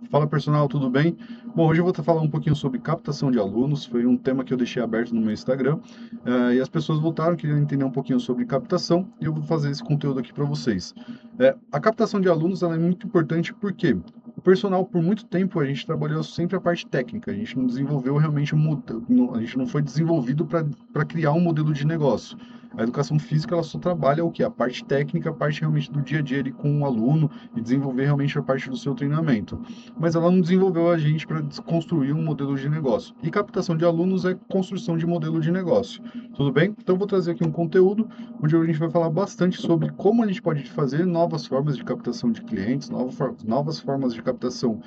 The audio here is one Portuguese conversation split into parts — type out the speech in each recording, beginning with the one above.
Fala personal, tudo bem? Bom, hoje eu vou falar um pouquinho sobre captação de alunos. Foi um tema que eu deixei aberto no meu Instagram, e as pessoas voltaram, queriam entender um pouquinho sobre captação e eu vou fazer esse conteúdo aqui para vocês. A captação de alunos ela é muito importante porque o personal, por muito tempo, a gente trabalhou sempre a parte técnica, a gente não desenvolveu realmente a gente não foi desenvolvido para criar um modelo de negócio. A educação física ela só trabalha o que? A parte técnica, a parte realmente do dia a dia ali com o aluno e desenvolver realmente a parte do seu treinamento, mas ela não desenvolveu a gente para construir um modelo de negócio. E captação de alunos é construção de modelo de negócio. Tudo bem? Então eu vou trazer aqui um conteúdo onde a gente vai falar bastante sobre como a gente pode fazer novas formas de captação de clientes, novas formas de captação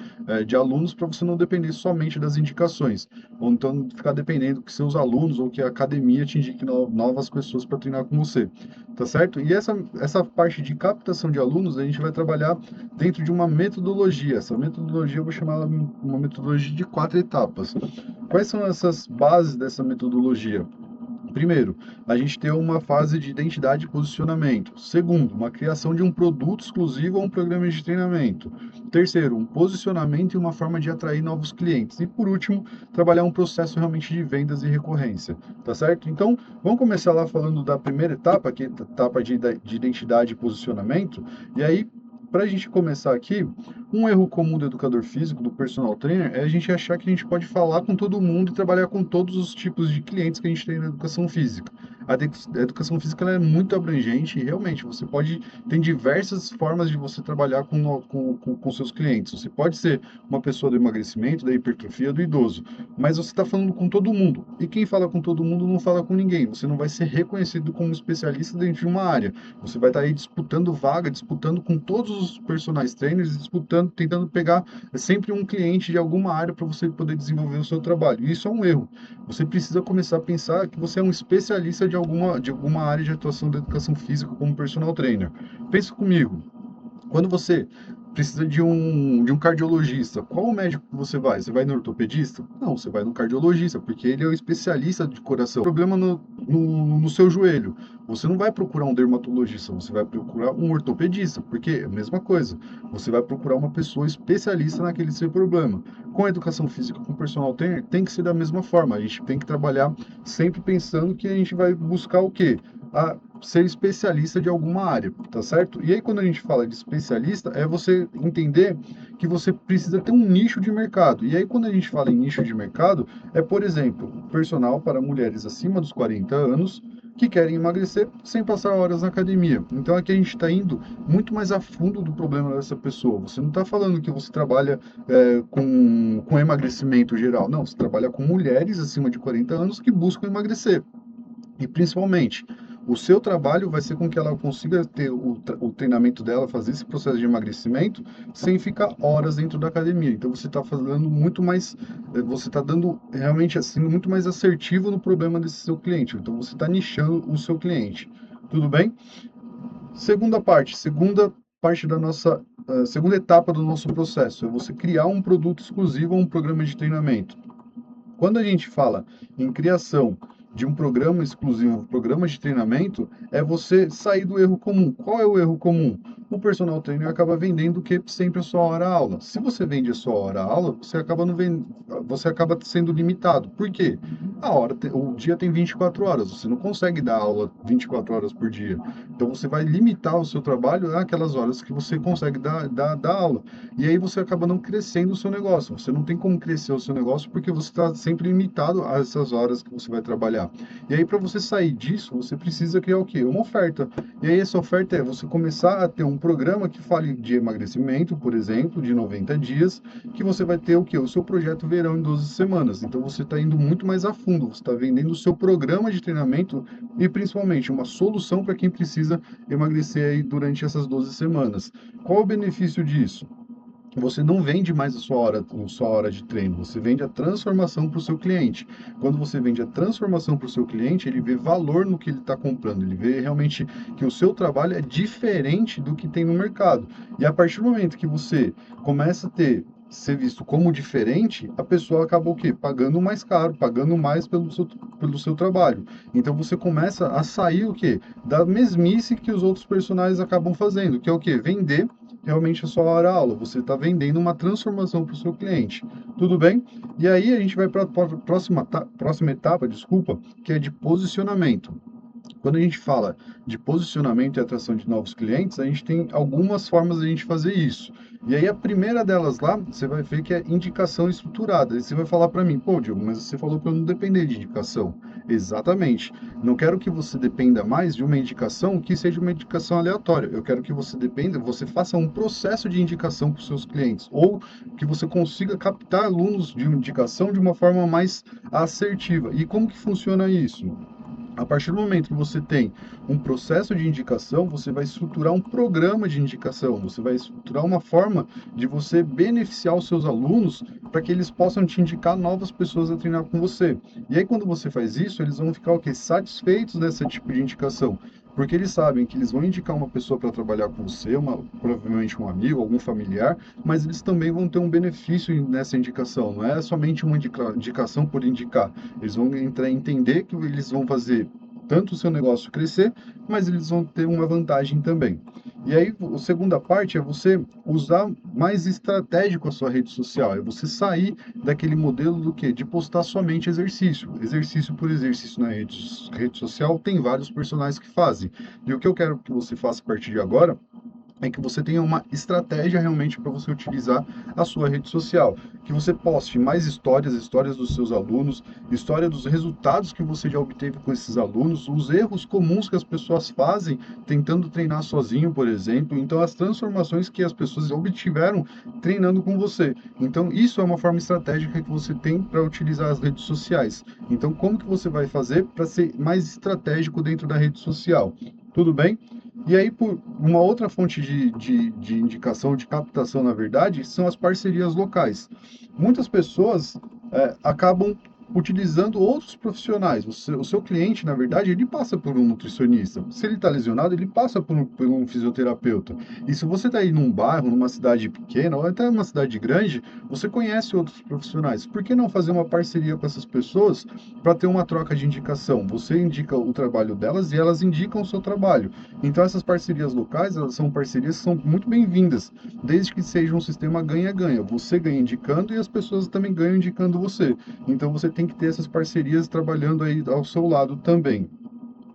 de alunos para você não depender somente das indicações, ou então ficar dependendo que seus alunos ou que a academia te indique novas pessoas para treinar com você, tá certo? E essa parte de captação de alunos a gente vai trabalhar dentro de uma metodologia. Essa metodologia eu vou chamar ela uma metodologia de 4 etapas. Quais são essas bases dessa metodologia? Primeiro, a gente tem uma fase de identidade e posicionamento. Segundo, uma criação de um produto exclusivo ou um programa de treinamento. Terceiro, um posicionamento e uma forma de atrair novos clientes. E por último, trabalhar um processo realmente de vendas e recorrência. Tá certo? Então, vamos começar lá falando da primeira etapa, que é a etapa de identidade e posicionamento. E aí, para a gente começar aqui, um erro comum do educador físico, do personal trainer, é a gente achar que a gente pode falar com todo mundo e trabalhar com todos os tipos de clientes que a gente tem na educação física. A educação física ela é muito abrangente e realmente você pode tem diversas formas de você trabalhar com seus clientes. Você pode ser uma pessoa do emagrecimento, da hipertrofia, do idoso, mas você está falando com todo mundo. E quem fala com todo mundo não fala com ninguém. Você não vai ser reconhecido como especialista dentro de uma área. Você vai estar aí disputando vaga, disputando com todos os personagens trainers, disputando, tentando pegar sempre um cliente de alguma área para você poder desenvolver o seu trabalho. E isso é um erro. Você precisa começar a pensar que você é um especialista de alguma área de atuação da educação física como personal trainer. Pensa comigo, quando você precisa de um cardiologista, qual o médico que você vai? Você vai no ortopedista? Não, você vai no cardiologista, porque ele é o especialista de coração. Problema no seu joelho. Você não vai procurar um dermatologista, você vai procurar um ortopedista, porque é a mesma coisa. Você vai procurar uma pessoa especialista naquele seu problema. Com a educação física, com o personal trainer, tem que ser da mesma forma. A gente tem que trabalhar sempre pensando que a gente vai buscar o quê? A ser especialista de alguma área, tá certo? E aí, quando a gente fala de especialista, é você entender que você precisa ter um nicho de mercado. E aí, quando a gente fala em nicho de mercado, é, por exemplo, personal para mulheres acima dos 40 anos que querem emagrecer sem passar horas na academia. Então, aqui a gente está indo muito mais a fundo do problema dessa pessoa. Você não está falando que você trabalha com emagrecimento geral. Não, você trabalha com mulheres acima de 40 anos que buscam emagrecer. E principalmente, o seu trabalho vai ser com que ela consiga ter o treinamento dela, fazer esse processo de emagrecimento, sem ficar horas dentro da academia. Então você está fazendo muito mais, você está dando realmente assim, muito mais assertivo no problema desse seu cliente. Então você está nichando o seu cliente. Tudo bem? Segunda parte da nossa, segunda etapa do nosso processo é você criar um produto exclusivo ou um programa de treinamento. Quando a gente fala em criação de um programa exclusivo, um programa de treinamento, é você sair do erro comum. Qual é o erro comum? O personal trainer acaba vendendo o que sempre a sua hora aula. Se você vende a sua hora aula, você acaba sendo limitado. Por quê? O dia tem 24 horas, você não consegue dar aula 24 horas por dia. Então você vai limitar o seu trabalho àquelas horas que você consegue dar aula. E aí você acaba não crescendo o seu negócio. Você não tem como crescer o seu negócio porque você está sempre limitado a essas horas que você vai trabalhar. E aí, para você sair disso, você precisa criar o quê? Uma oferta. E aí, essa oferta é você começar a ter um programa que fale de emagrecimento, por exemplo, de 90 dias, que você vai ter o quê? O seu projeto verão em 12 semanas. Então, você está indo muito mais a fundo. Você está vendendo o seu programa de treinamento e, principalmente, uma solução para quem precisa emagrecer aí durante essas 12 semanas. Qual o benefício disso? Você não vende mais a sua hora de treino, você vende a transformação para o seu cliente. Quando você vende a transformação para o seu cliente, ele vê valor no que ele está comprando, ele vê realmente que o seu trabalho é diferente do que tem no mercado. E a partir do momento que você começa a ser visto como diferente, a pessoa acaba o quê? Pagando mais caro, pagando mais pelo seu trabalho. Então você começa a sair o quê? Da mesmice que os outros personagens acabam fazendo, que é o quê? Vender realmente a sua hora-aula, você está vendendo uma transformação para o seu cliente. Tudo bem? E aí a gente vai para a próxima etapa, desculpa, que é de posicionamento. Quando a gente fala de posicionamento e atração de novos clientes, a gente tem algumas formas de a gente fazer isso. E aí a primeira delas lá, você vai ver que é indicação estruturada. E você vai falar para mim, pô, Diogo, mas você falou para eu não depender de indicação. Exatamente. Não quero que você dependa mais de uma indicação que seja uma indicação aleatória. Eu quero que você dependa, você faça um processo de indicação para os seus clientes, ou que você consiga captar alunos de indicação de uma forma mais assertiva. E como que funciona isso? A partir do momento que você tem um processo de indicação, você vai estruturar um programa de indicação, você vai estruturar uma forma de você beneficiar os seus alunos para que eles possam te indicar novas pessoas a treinar com você. E aí, quando você faz isso, eles vão ficar o quê? Satisfeitos desse tipo de indicação. Porque eles sabem que eles vão indicar uma pessoa para trabalhar com você, provavelmente um amigo, algum familiar, mas eles também vão ter um benefício nessa indicação. Não é somente uma indicação por indicar. Eles vão entender que eles vão fazer tanto o seu negócio crescer, mas eles vão ter uma vantagem também. E aí, a segunda parte é você usar mais estratégico a sua rede social, é você sair daquele modelo do quê? De postar somente exercício. Exercício por exercício na rede social, tem vários personagens que fazem. E o que eu quero que você faça a partir de agora é que você tenha uma estratégia realmente para você utilizar a sua rede social, que você poste mais histórias, histórias dos seus alunos, história dos resultados que você já obteve com esses alunos, os erros comuns que as pessoas fazem tentando treinar sozinho, por exemplo, então as transformações que as pessoas obtiveram treinando com você. Então isso é uma forma estratégica que você tem para utilizar as redes sociais. Então como que você vai fazer para ser mais estratégico dentro da rede social? Tudo bem? E aí, por uma outra fonte de indicação, de captação, na verdade, são as parcerias locais. Muitas pessoas acabam utilizando outros profissionais. O seu cliente, na verdade, ele passa por um nutricionista. Se ele está lesionado, ele passa por um fisioterapeuta. E se você está aí num bairro, numa cidade pequena, ou até numa cidade grande, você conhece outros profissionais. Por que não fazer uma parceria com essas pessoas para ter uma troca de indicação? Você indica o trabalho delas e elas indicam o seu trabalho. Então essas parcerias locais, elas são parcerias que são muito bem-vindas, desde que seja um sistema ganha-ganha. Você ganha indicando e as pessoas também ganham indicando você. Então você tem que ter essas parcerias trabalhando aí ao seu lado também.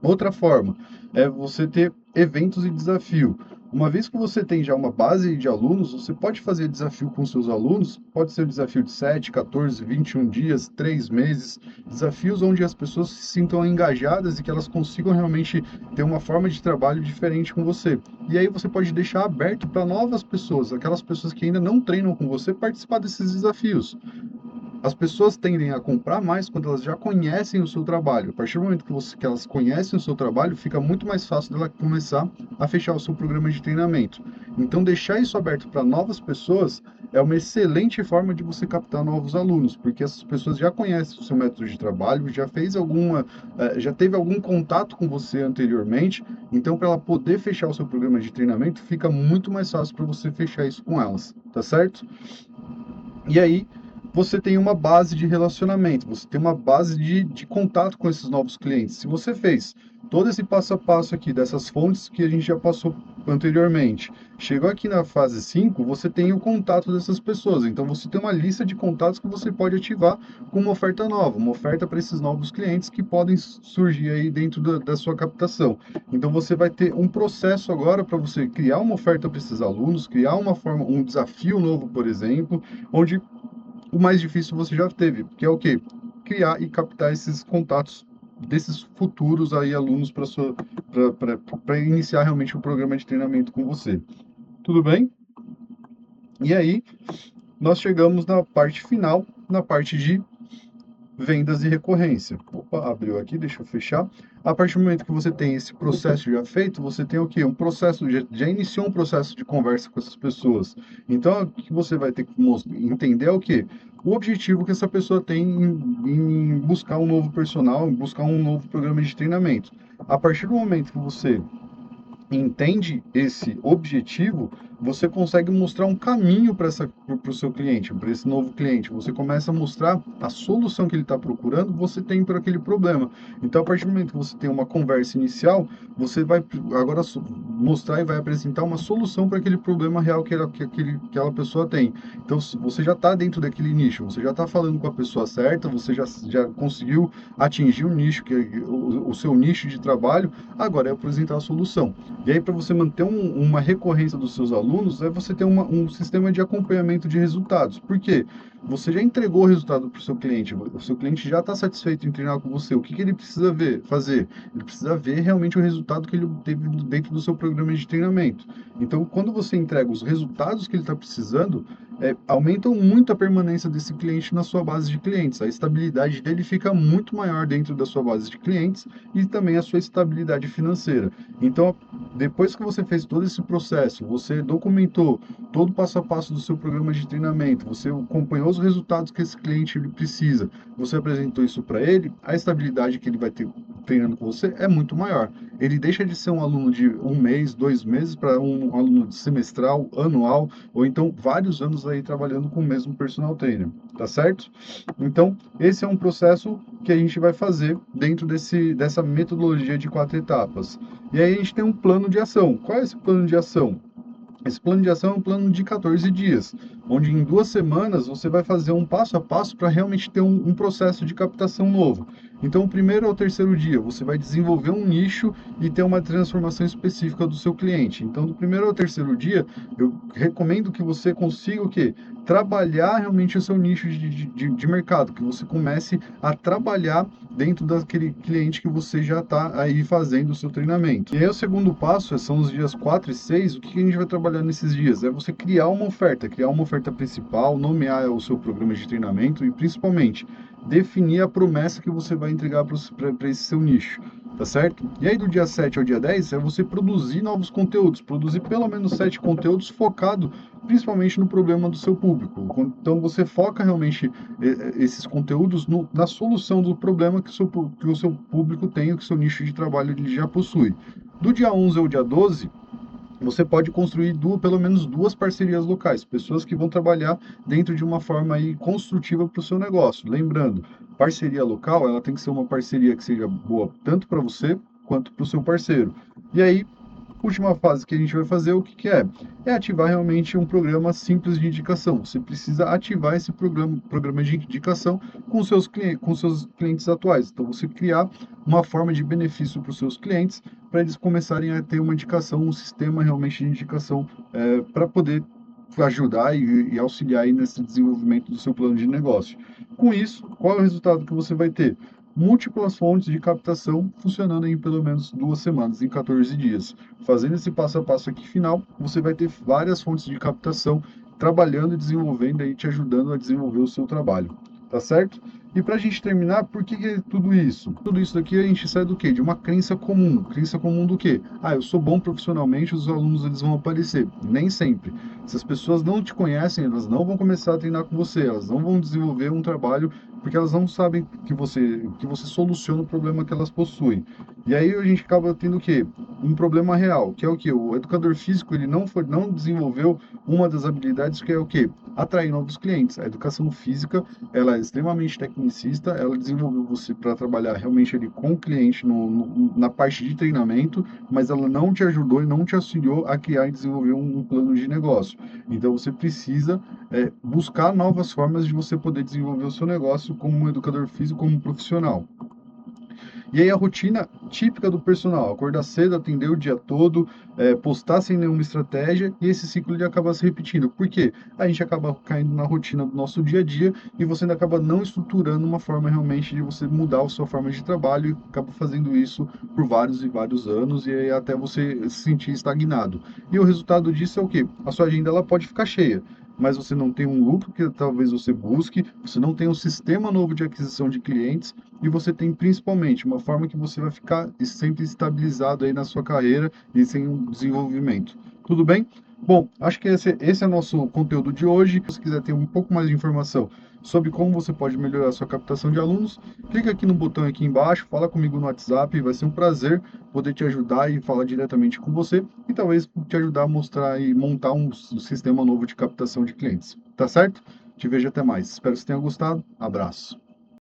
Outra forma é você ter eventos e desafio. Uma vez que você tem já uma base de alunos, você pode fazer desafio com seus alunos, pode ser um desafio de 7, 14, 21 dias, 3 meses, desafios onde as pessoas se sintam engajadas e que elas consigam realmente ter uma forma de trabalho diferente com você. E aí você pode deixar aberto para novas pessoas, aquelas pessoas que ainda não treinam com você, participar desses desafios. As pessoas tendem a comprar mais quando elas já conhecem o seu trabalho. A partir do momento que elas conhecem o seu trabalho, fica muito mais fácil dela começar a fechar o seu programa de treinamento. Então, deixar isso aberto para novas pessoas é uma excelente forma de você captar novos alunos, porque essas pessoas já conhecem o seu método de trabalho, já teve algum contato com você anteriormente. Então, para ela poder fechar o seu programa de treinamento, fica muito mais fácil para você fechar isso com elas, tá certo? E aí, você tem uma base de relacionamento, você tem uma base de contato com esses novos clientes. Se você fez todo esse passo a passo aqui, dessas fontes que a gente já passou anteriormente, chegou aqui na fase 5, você tem o contato dessas pessoas. Então, você tem uma lista de contatos que você pode ativar com uma oferta nova, uma oferta para esses novos clientes que podem surgir aí dentro da sua captação. Então, você vai ter um processo agora para você criar uma oferta para esses alunos, criar uma forma, um desafio novo, por exemplo, onde o mais difícil você já teve, que é o quê? Criar e captar esses contatos desses futuros aí alunos para iniciar realmente o programa de treinamento com você. Tudo bem? E aí, nós chegamos na parte final, na parte de vendas e recorrência. Opa, abriu aqui, deixa eu fechar. A partir do momento que você tem esse processo já feito, você tem o quê? Um processo, já iniciou um processo de conversa com essas pessoas. Então, o que você vai ter que entender é o quê? O objetivo que essa pessoa tem em buscar um novo personal, em buscar um novo programa de treinamento. A partir do momento que você entende esse objetivo, você consegue mostrar um caminho para o seu cliente, para esse novo cliente. Você começa a mostrar a solução que ele está procurando, você tem para aquele problema. Então, a partir do momento que você tem uma conversa inicial, você vai agora mostrar e vai apresentar uma solução para aquele problema real aquela pessoa tem. Então, você já está dentro daquele nicho, você já está falando com a pessoa certa, você já conseguiu atingir o nicho, o seu nicho de trabalho, agora é apresentar a solução. E aí, para você manter uma recorrência dos seus alunos, é você ter um sistema de acompanhamento de resultados. Por quê? Você já entregou o resultado para o seu cliente já está satisfeito em treinar com você. O que ele precisa fazer? Ele precisa ver realmente o resultado que ele teve dentro do seu programa de treinamento. Então, quando você entrega os resultados que ele está precisando, aumentam muito a permanência desse cliente na sua base de clientes. A estabilidade dele fica muito maior dentro da sua base de clientes e também a sua estabilidade financeira. Então, depois que você fez todo esse processo, você documentou todo o passo a passo do seu programa de treinamento, você acompanhou os resultados que esse cliente ele precisa, você apresentou isso para ele, a estabilidade que ele vai ter treinando com você é muito maior. Ele deixa de ser um aluno de um mês, 2 meses, para um aluno de semestral, anual, ou então vários anos aí trabalhando com o mesmo personal trainer, tá certo? Então, esse é um processo que a gente vai fazer dentro dessa metodologia de 4 etapas. E aí a gente tem um plano de ação. Qual é esse plano de ação? Esse plano de ação é um plano de 14 dias, onde em 2 semanas você vai fazer um passo a passo para realmente ter um processo de captação novo. Então, o primeiro ao terceiro dia, você vai desenvolver um nicho e ter uma transformação específica do seu cliente. Então, do primeiro ao terceiro dia, eu recomendo que você consiga o quê? Trabalhar realmente o seu nicho de mercado, que você comece a trabalhar dentro daquele cliente que você já está aí fazendo o seu treinamento. E aí, o segundo passo são os dias 4 e 6. O que a gente vai trabalhar nesses dias? É você criar uma oferta principal, nomear o seu programa de treinamento e, principalmente, definir a promessa que você vai entregar para esse seu nicho, tá certo? E aí, do dia 7 ao dia 10, é você produzir novos conteúdos, produzir pelo menos 7 conteúdos focado principalmente no problema do seu público. Então, você foca realmente esses conteúdos na solução do problema que o seu público tem, que o seu nicho de trabalho ele já possui. Do dia 11 ao dia 12, você pode construir pelo menos 2 parcerias locais, pessoas que vão trabalhar dentro de uma forma aí construtiva para o seu negócio. Lembrando, parceria local, ela tem que ser uma parceria que seja boa tanto para você quanto para o seu parceiro. E aí, última fase que a gente vai fazer, o que que é? É ativar realmente um programa simples de indicação. Você precisa ativar esse programa de indicação com seus clientes atuais. Então, você criar uma forma de benefício para os seus clientes, para eles começarem a ter uma indicação, um sistema realmente de indicação para poder ajudar e auxiliar aí nesse desenvolvimento do seu plano de negócio. Com isso, qual é o resultado que você vai ter? Múltiplas fontes de captação funcionando em pelo menos 2 semanas, em 14 dias. Fazendo esse passo a passo aqui final, você vai ter várias fontes de captação trabalhando e desenvolvendo e te ajudando a desenvolver o seu trabalho. Tá certo? E para a gente terminar, por que é tudo isso? Tudo isso daqui a gente sai do quê? De uma crença comum. Crença comum do quê? Ah, eu sou bom profissionalmente, os alunos eles vão aparecer. Nem sempre. Se as pessoas não te conhecem, elas não vão começar a treinar com você, elas não vão desenvolver um trabalho porque elas não sabem que você soluciona o problema que elas possuem. E aí a gente acaba tendo o quê? Um problema real, que é o quê? O educador físico ele não desenvolveu uma das habilidades que é o quê? Atrair novos clientes. A educação física ela é extremamente tecnicista, ela desenvolveu você para trabalhar realmente ali com o cliente na parte de treinamento, mas ela não te ajudou e não te auxiliou a criar e desenvolver um plano de negócio. Então você precisa buscar novas formas de você poder desenvolver o seu negócio como um educador físico, como um profissional. E aí a rotina típica do personal, acordar cedo, atender o dia todo, postar sem nenhuma estratégia, e esse ciclo ele acaba se repetindo. Por quê? A gente acaba caindo na rotina do nosso dia a dia e você ainda acaba não estruturando uma forma realmente de você mudar a sua forma de trabalho e acaba fazendo isso por vários e vários anos e aí até você se sentir estagnado. E o resultado disso é o quê? A sua agenda ela pode ficar cheia, mas você não tem um lucro que talvez você busque, você não tem um sistema novo de aquisição de clientes e você tem principalmente uma forma que você vai ficar sempre estabilizado aí na sua carreira e sem um desenvolvimento. Tudo bem? Bom, acho que esse é o nosso conteúdo de hoje. Se você quiser ter um pouco mais de informação sobre como você pode melhorar a sua captação de alunos, clica aqui no botão aqui embaixo, fala comigo no WhatsApp, vai ser um prazer poder te ajudar e falar diretamente com você e talvez te ajudar a mostrar e montar um sistema novo de captação de clientes. Tá certo? Te vejo até mais. Espero que você tenha gostado. Abraço.